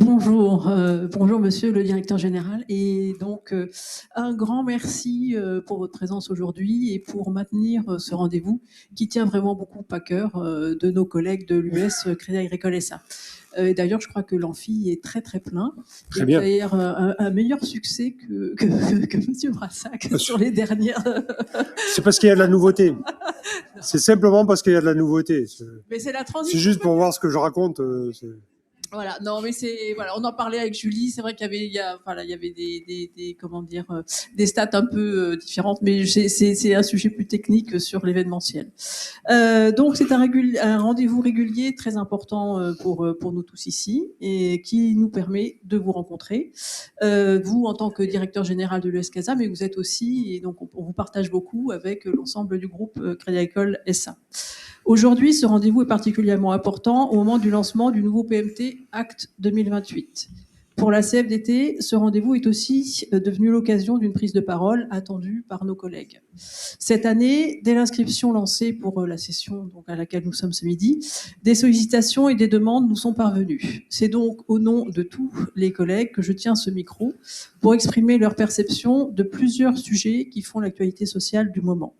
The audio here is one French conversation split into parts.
Bonjour, bonjour monsieur le directeur général. Et donc, un grand merci pour votre présence aujourd'hui et pour maintenir ce rendez-vous qui tient vraiment beaucoup à cœur de nos collègues de l'US Crédit Agricole SA. D'ailleurs, je crois que l'amphi est très très plein. Très bien. D'ailleurs, un meilleur succès que monsieur Brassac sur les dernières. C'est parce qu'il y a de la nouveauté. C'est simplement parce qu'il y a de la nouveauté. Mais c'est la transition. C'est juste pour voir ce que je raconte. Voilà, non, mais voilà, on en parlait avec Julie. C'est vrai qu'il y avait des comment dire, des stats un peu différentes, mais c'est un sujet plus technique sur l'événementiel. Donc c'est un rendez-vous régulier très important pour nous tous ici et qui nous permet de vous rencontrer. Vous en tant que directeur général de l'US CASA, mais vous êtes aussi, et donc on vous partage beaucoup avec l'ensemble du groupe Crédit Agricole SA. Aujourd'hui, ce rendez-vous est particulièrement important au moment du lancement du nouveau PMT Acte 2028. Pour la CFDT, ce rendez-vous est aussi devenu l'occasion d'une prise de parole attendue par nos collègues. Cette année, dès l'inscription lancée pour la session à laquelle nous sommes ce midi, des sollicitations et des demandes nous sont parvenues. C'est donc au nom de tous les collègues que je tiens ce micro pour exprimer leur perception de plusieurs sujets qui font l'actualité sociale du moment.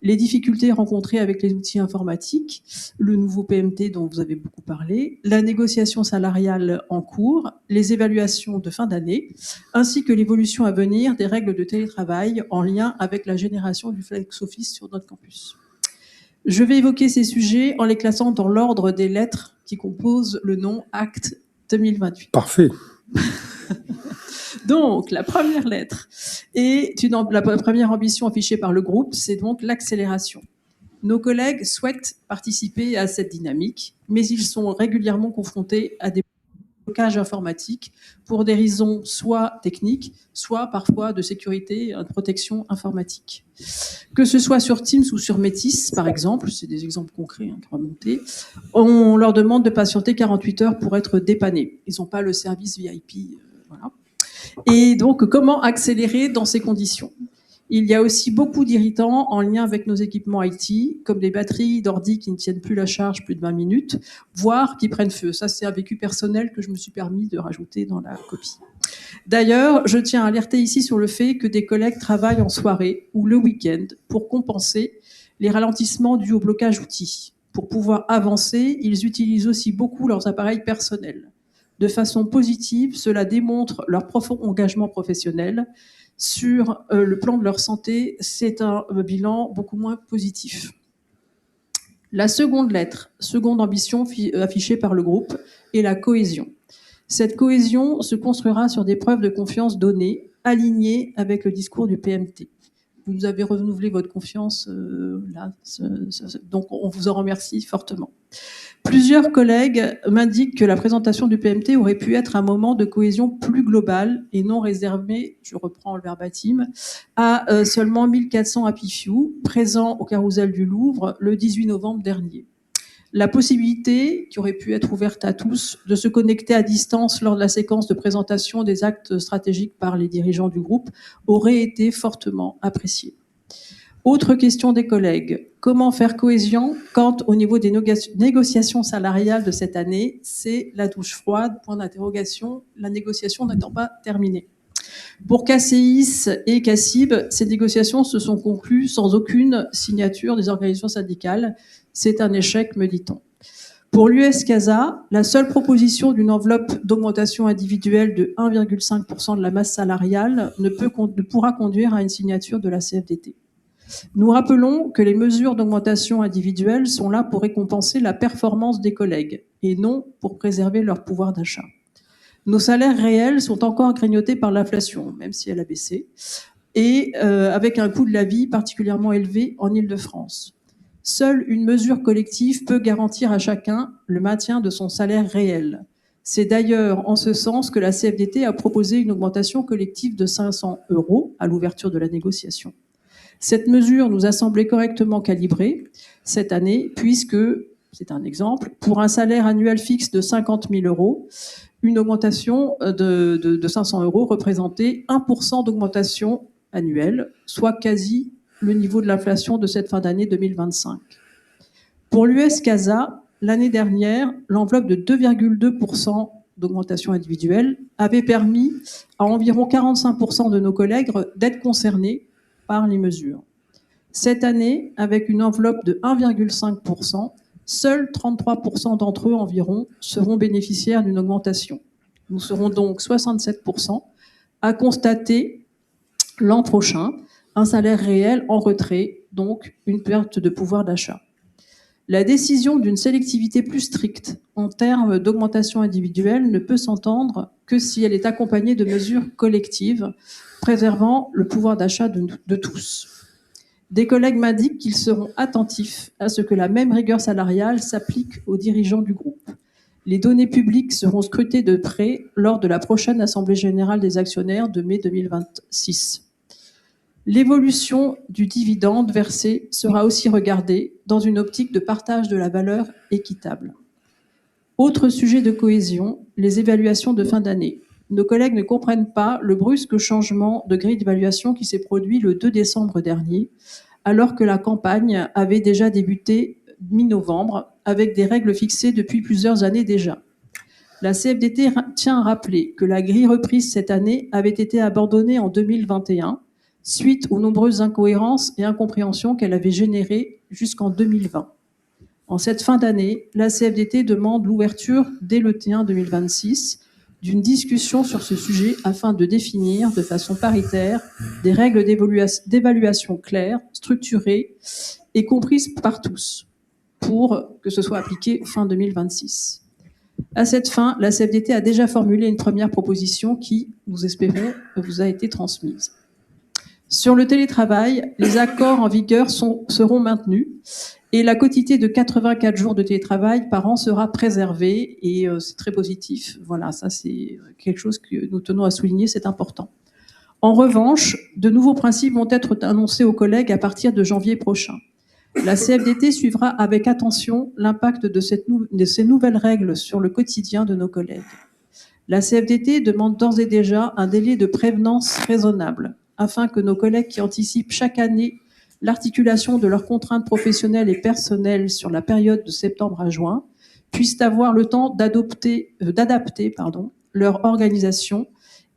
Les difficultés rencontrées avec les outils informatiques, le nouveau PMT dont vous avez beaucoup parlé, la négociation salariale en cours, les évaluations de fin d'année, ainsi que l'évolution à venir des règles de télétravail en lien avec la génération du flex office sur notre campus. Je vais évoquer ces sujets en les classant dans l'ordre des lettres qui composent le nom Acte 2028. Parfait. Donc, la première lettre et la première ambition affichée par le groupe, c'est donc l'accélération. Nos collègues souhaitent participer à cette dynamique, mais ils sont régulièrement confrontés à des blocages informatiques pour des raisons soit techniques, soit parfois de sécurité, de protection informatique. Que ce soit sur Teams ou sur Métis, par exemple, c'est des exemples concrets qui remontent, on leur demande de patienter 48 heures pour être dépannés. Ils n'ont pas le service VIP. Voilà. Et donc, comment accélérer dans ces conditions ? Il y a aussi beaucoup d'irritants en lien avec nos équipements IT, comme des batteries d'ordi qui ne tiennent plus la charge plus de 20 minutes, voire qui prennent feu. Ça, c'est un vécu personnel que je me suis permis de rajouter dans la copie. D'ailleurs, je tiens à alerter ici sur le fait que des collègues travaillent en soirée ou le week-end pour compenser les ralentissements dus au blocage outils. Pour pouvoir avancer, ils utilisent aussi beaucoup leurs appareils personnels. De façon positive, cela démontre leur profond engagement professionnel. Sur le plan de leur santé, c'est un bilan beaucoup moins positif. La seconde lettre, seconde ambition affichée par le groupe, est la cohésion. Cette cohésion se construira sur des preuves de confiance données, alignées avec le discours du PMT. Vous nous avez renouvelé votre confiance là, donc on vous en remercie fortement. Plusieurs collègues m'indiquent que la présentation du PMT aurait pu être un moment de cohésion plus globale et non réservé, je reprends le verbatim, à seulement 1400 Happy Few présents au Carrousel du Louvre le 18 novembre dernier. La possibilité, qui aurait pu être ouverte à tous, de se connecter à distance lors de la séquence de présentation des actes stratégiques par les dirigeants du groupe aurait été fortement appréciée. Autre question des collègues. Comment faire cohésion quand, au niveau des négociations salariales de cette année, c'est la douche froide, point d'interrogation, la négociation n'étant pas terminée. Pour CACEIS et CACIB, ces négociations se sont conclues sans aucune signature des organisations syndicales. C'est un échec, me dit-on. Pour l'US CASA, la seule proposition d'une enveloppe d'augmentation individuelle de 1,5% de la masse salariale ne pourra conduire à une signature de la CFDT. Nous rappelons que les mesures d'augmentation individuelle sont là pour récompenser la performance des collègues et non pour préserver leur pouvoir d'achat. Nos salaires réels sont encore grignotés par l'inflation, même si elle a baissé, et avec un coût de la vie particulièrement élevé en Île-de-France. Seule une mesure collective peut garantir à chacun le maintien de son salaire réel. C'est d'ailleurs en ce sens que la CFDT a proposé une augmentation collective de 500 € à l'ouverture de la négociation. Cette mesure nous a semblé correctement calibrée cette année, puisque, c'est un exemple, pour un salaire annuel fixe de 50 000 €, une augmentation de 500 € représentait 1% d'augmentation annuelle, soit quasi le niveau de l'inflation de cette fin d'année 2025. Pour l'US CASA, l'année dernière, l'enveloppe de 2,2% d'augmentation individuelle avait permis à environ 45% de nos collègues d'être concernés par les mesures. Cette année, avec une enveloppe de 1,5%, seuls 33% d'entre eux environ seront bénéficiaires d'une augmentation. Nous serons donc 67% à constater l'an prochain un salaire réel en retrait, donc une perte de pouvoir d'achat. La décision d'une sélectivité plus stricte en termes d'augmentation individuelle ne peut s'entendre que si elle est accompagnée de mesures collectives préservant le pouvoir d'achat de tous. Des collègues m'indiquent qu'ils seront attentifs à ce que la même rigueur salariale s'applique aux dirigeants du groupe. Les données publiques seront scrutées de près lors de la prochaine Assemblée générale des actionnaires de mai 2026. L'évolution du dividende versé sera aussi regardée dans une optique de partage de la valeur équitable. Autre sujet de cohésion, les évaluations de fin d'année. Nos collègues ne comprennent pas le brusque changement de grille d'évaluation qui s'est produit le 2 décembre dernier, alors que la campagne avait déjà débuté mi-novembre, avec des règles fixées depuis plusieurs années déjà. La CFDT tient à rappeler que la grille reprise cette année avait été abandonnée en 2021, suite aux nombreuses incohérences et incompréhensions qu'elle avait générées jusqu'en 2020. En cette fin d'année, la CFDT demande l'ouverture dès le T1 2026 d'une discussion sur ce sujet afin de définir de façon paritaire des règles d'évaluation claires, structurées et comprises par tous pour que ce soit appliqué fin 2026. À cette fin, la CFDT a déjà formulé une première proposition qui, nous espérons, vous a été transmise. Sur le télétravail, les accords en vigueur seront maintenus et la quotité de 84 jours de télétravail par an sera préservée et c'est très positif. Voilà, ça c'est quelque chose que nous tenons à souligner, c'est important. En revanche, de nouveaux principes vont être annoncés aux collègues à partir de janvier prochain. La CFDT suivra avec attention l'impact de ces nouvelles règles sur le quotidien de nos collègues. La CFDT demande d'ores et déjà un délai de prévenance raisonnable afin que nos collègues qui anticipent chaque année l'articulation de leurs contraintes professionnelles et personnelles sur la période de septembre à juin puissent avoir le temps d'adapter leur organisation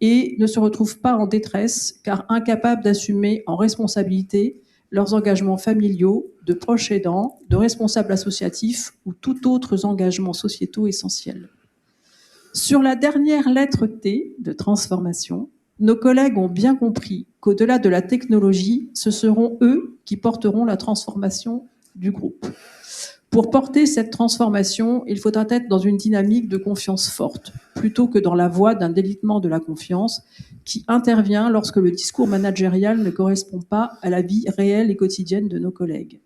et ne se retrouvent pas en détresse car incapables d'assumer en responsabilité leurs engagements familiaux, de proches aidants, de responsables associatifs ou tout autres engagements sociétaux essentiels. Sur la dernière lettre T de transformation, nos collègues ont bien compris qu'au-delà de la technologie, ce seront eux qui porteront la transformation du groupe. Pour porter cette transformation, il faudra être dans une dynamique de confiance forte, plutôt que dans la voie d'un délitement de la confiance qui intervient lorsque le discours managérial ne correspond pas à la vie réelle et quotidienne de nos collègues.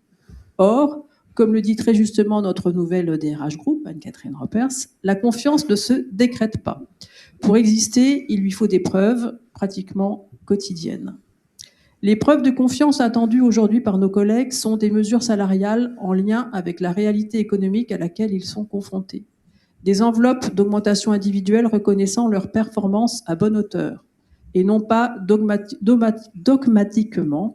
Or, comme le dit très justement notre nouvelle DRH Group, Anne-Catherine Ropers, la confiance ne se décrète pas. Pour exister, il lui faut des preuves pratiquement quotidiennes. Les preuves de confiance attendues aujourd'hui par nos collègues sont des mesures salariales en lien avec la réalité économique à laquelle ils sont confrontés. Des enveloppes d'augmentation individuelle reconnaissant leur performance à bonne hauteur et non pas dogmatiquement,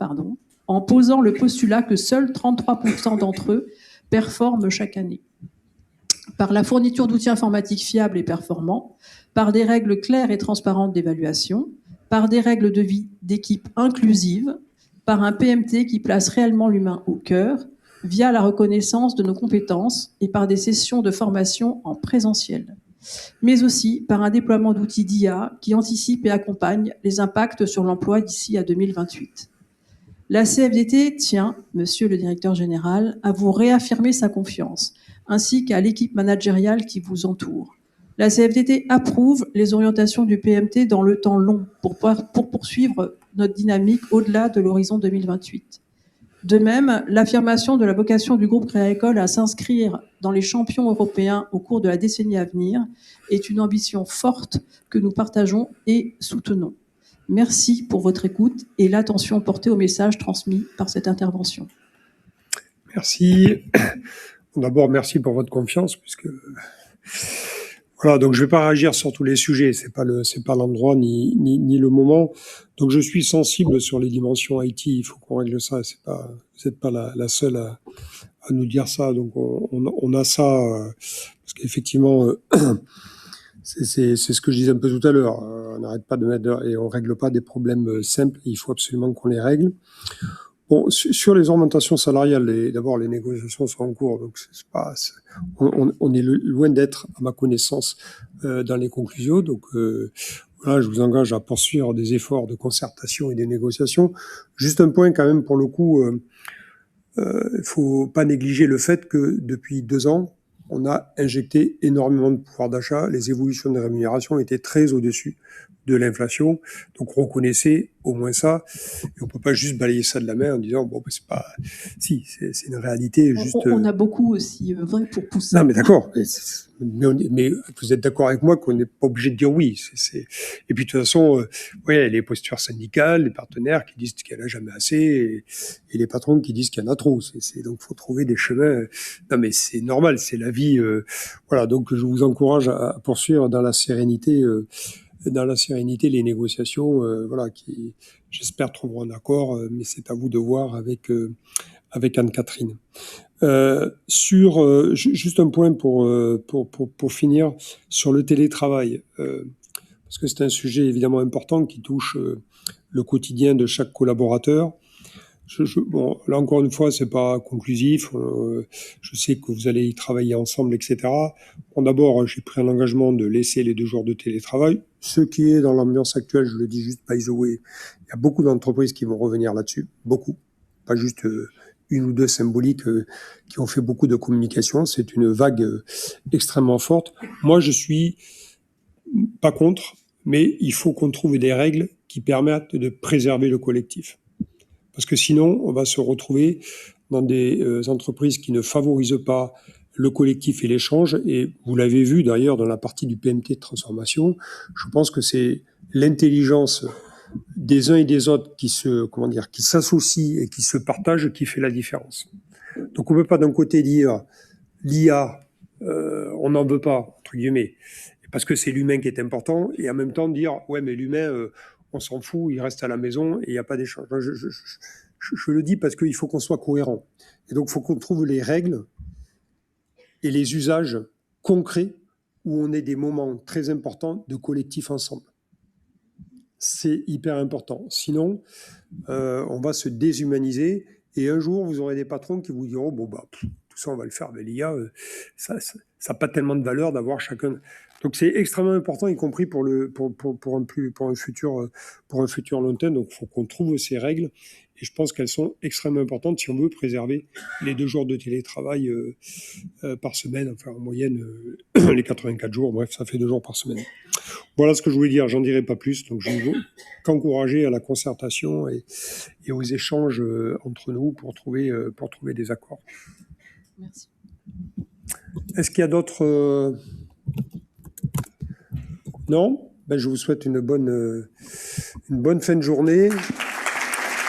en posant le postulat que seuls 33% d'entre eux performent chaque année. Par la fourniture d'outils informatiques fiables et performants, par des règles claires et transparentes d'évaluation, par des règles de vie d'équipe inclusives, par un PMT qui place réellement l'humain au cœur, via la reconnaissance de nos compétences et par des sessions de formation en présentiel, mais aussi par un déploiement d'outils d'IA qui anticipent et accompagnent les impacts sur l'emploi d'ici à 2028. La CFDT tient, monsieur le directeur général, à vous réaffirmer sa confiance, ainsi qu'à l'équipe managériale qui vous entoure. La CFDT approuve les orientations du PMT dans le temps long pour poursuivre notre dynamique au-delà de l'horizon 2028. De même, l'affirmation de la vocation du groupe Crédit Agricole à s'inscrire dans les champions européens au cours de la décennie à venir est une ambition forte que nous partageons et soutenons. Merci pour votre écoute et l'attention portée au message transmis par cette intervention. Merci. D'abord, merci pour votre confiance, puisque voilà, donc je vais pas réagir sur tous les sujets, c'est pas l'endroit ni le moment. Donc je suis sensible sur les dimensions IT, il faut qu'on règle ça. Vous n'êtes pas la seule à nous dire ça. Donc on a ça parce qu'effectivement C'est ce que je disais un peu tout à l'heure. On n'arrête pas de mettre et on règle pas des problèmes simples. Il faut absolument qu'on les règle. Bon, sur les augmentations salariales, d'abord les négociations sont en cours, donc c'est pas, on est loin d'être, à ma connaissance, dans les conclusions. Donc voilà, je vous engage à poursuivre des efforts de concertation et de négociation. Juste un point quand même pour le coup, il faut pas négliger le fait que depuis 2 ans, on a injecté énormément de pouvoir d'achat. Les évolutions de rémunération étaient très au-dessus de l'inflation. Donc, reconnaissez au moins ça. Et on peut pas juste balayer ça de la main en disant, bon, c'est pas, si, c'est une réalité juste. On a beaucoup aussi vrai pour pousser. Non, mais d'accord. Mais vous êtes d'accord avec moi qu'on n'est pas obligé de dire oui. Et puis, de toute façon, ouais, les postures syndicales, les partenaires qui disent qu'il n'y en a jamais assez et les patrons qui disent qu'il y en a trop. Donc, faut trouver des chemins. Non, mais c'est normal, c'est la vie. Voilà. Donc, je vous encourage à poursuivre dans la sérénité les négociations, voilà, qui, j'espère, trouveront un accord, mais c'est à vous de voir avec Anne-Catherine. Juste un point pour finir sur le télétravail, parce que c'est un sujet évidemment important qui touche le quotidien de chaque collaborateur. Bon, là encore une fois, c'est pas conclusif. Je sais que vous allez y travailler ensemble, etc. Bon, d'abord, j'ai pris un engagement de laisser les 2 jours de télétravail. Ce qui est dans l'ambiance actuelle, je le dis juste by the way, il y a beaucoup d'entreprises qui vont revenir là-dessus, beaucoup, pas juste 1 ou 2 symboliques qui ont fait beaucoup de communication. C'est une vague extrêmement forte. Moi, je suis pas contre, mais il faut qu'on trouve des règles qui permettent de préserver le collectif. Parce que sinon, on va se retrouver dans des entreprises qui ne favorisent pas le collectif et l'échange. Et vous l'avez vu d'ailleurs dans la partie du PMT de transformation, je pense que c'est l'intelligence des uns et des autres qui s'associent et qui se partagent qui fait la différence. Donc on ne peut pas d'un côté dire l'IA, on n'en veut pas, entre guillemets, parce que c'est l'humain qui est important, et en même temps dire ouais mais l'humain, on s'en fout, il reste à la maison et il n'y a pas d'échange. Je le dis parce qu'il faut qu'on soit cohérent. Et donc il faut qu'on trouve les règles et les usages concrets où on ait des moments très importants de collectif ensemble. C'est hyper important. Sinon, on va se déshumaniser et un jour, vous aurez des patrons qui vous diront bon, bah, tout ça, on va le faire avec l'IA. Ça n'a pas tellement de valeur d'avoir chacun. Donc, c'est extrêmement important, y compris pour un futur long terme. Donc, il faut qu'on trouve ces règles. Et je pense qu'elles sont extrêmement importantes si on veut préserver les 2 jours de télétravail par semaine, enfin en moyenne les 84 jours, bref, ça fait 2 jours par semaine. Voilà ce que je voulais dire, j'en dirai pas plus. Donc je veux qu'encourager à la concertation et aux échanges entre nous pour trouver des accords. Merci. Est-ce qu'il y a d'autres Non ? Ben, je vous souhaite une bonne fin de journée.